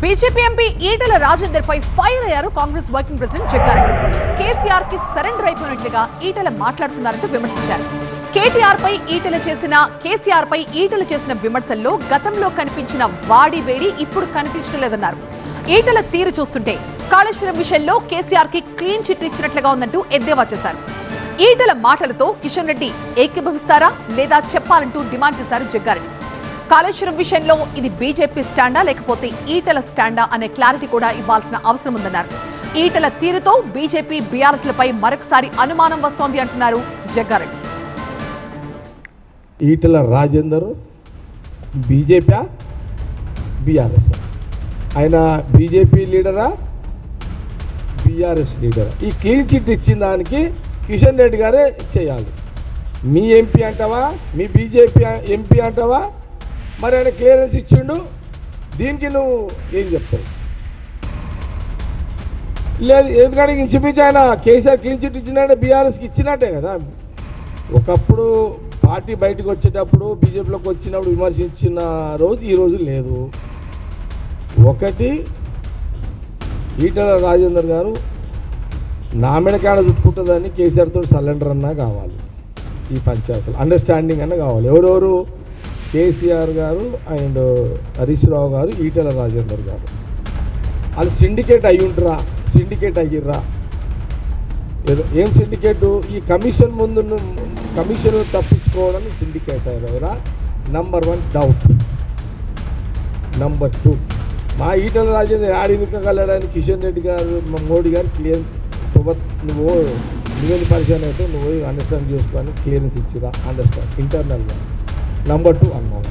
BJP MP Etela Rajender పై fire అయ్యారు Congress working president Jaggareddy. KCR కి surrender అయిపోయినట్లుగా Etela మాట్లాడుతున్నారంటూ విమర్శించారు. కేసీఆర్ పై ఈటెల చేసిన విమర్శల్లో గతంలో కనిపించిన వాడి వేడి ఇప్పుడు కనిపించడం లేదన్నారు. ఈటెల తీరు చూస్తుంటే కాళేశ్వరం విషయంలో కేసీఆర్ కి క్లీన్ చిట్ ఇచ్చినట్లుగా ఉందంటూ ఎద్దేవా చేశారు. ఈటెల మాటలతో కిషన్ రెడ్డి ఏకీభవిస్తారా లేదా చెప్పాలంటూ డిమాండ్ చేశారు జగ్గారెడ్డి. కాళేశ్వరం విషయంలో ఇది బీజేపీ స్టాండా లేకపోతే ఈటెల స్టాండా అనే క్లారిటీ కూడా ఇవ్వాల్సిన అవసరం ఉందన్నారు. ఈటెల తీరుతో బీజేపీ బీఆర్ఎస్ లపై మరొకసారి అనుమానం వస్తోంది అంటున్నారు జగ్గారెడ్డి. ఈటెల రాజేందర్ బీజేపీ బీఆర్ఎస్, ఆయన బీజేపీ లీడరా బీఆర్ఎస్ లీడరా? ఈ క్లీన్ చిట్ ఇచ్చిన దానికి కిషన్ రెడ్డి గారే చేయాలి. మీ ఎంపీ అంటావా, మీ బీజేపీ ఎంపీ అంటావా? మరి ఆయన క్లియరెన్స్ ఇచ్చిండు, దీనికి నువ్వు ఏం చెప్తావు? లేదు, ఎందుకంటే ఇంచుమించు ఆయన కేసీఆర్ క్లీన్ చిట్ ఇచ్చినట్టే బీఆర్ఎస్కి ఇచ్చినట్టే కదా. ఒకప్పుడు పార్టీ బయటకు వచ్చేటప్పుడు బీజేపీలోకి వచ్చినప్పుడు విమర్శించిన రోజు ఈ రోజు లేదు. ఒకటి, ఈటెల రాజేందర్ గారు నా మెడకాడ చుట్టుకుంటుందని కేసీఆర్తో సరెండర్ అన్నా కావాలి. ఈ పంచాయతీలు అండర్స్టాండింగ్ అన్న కావాలి. ఎవరెవరు? కేసీఆర్ గారు అండ్ హరీష్ రావు గారు, ఈటెల రాజేందర్ గారు. వాళ్ళు సిండికేట్ అయ్యుంటారా? సిండికేట్ అయ్యిర్రా? ఏం సిండికేటు? ఈ కమిషన్ ముందు కమిషన్ తప్పించుకోవడానికి సిండికేట్ అయ్యారా? Number 1 doubt. నంబర్ 2, మా ఈటెల రాజేందర్ ఆడినకగలడానికి కిషన్ రెడ్డి గారు, మోడీ గారు క్లియర్ నువ్వేది పరిచయం అయితే నువ్వు అండర్స్టాండ్ చేసుకొని క్లియరెన్స్ ఇచ్చిరా? అండర్స్టాండ్ ఇంటర్నల్గా. నంబర్ 2 అన్నాను.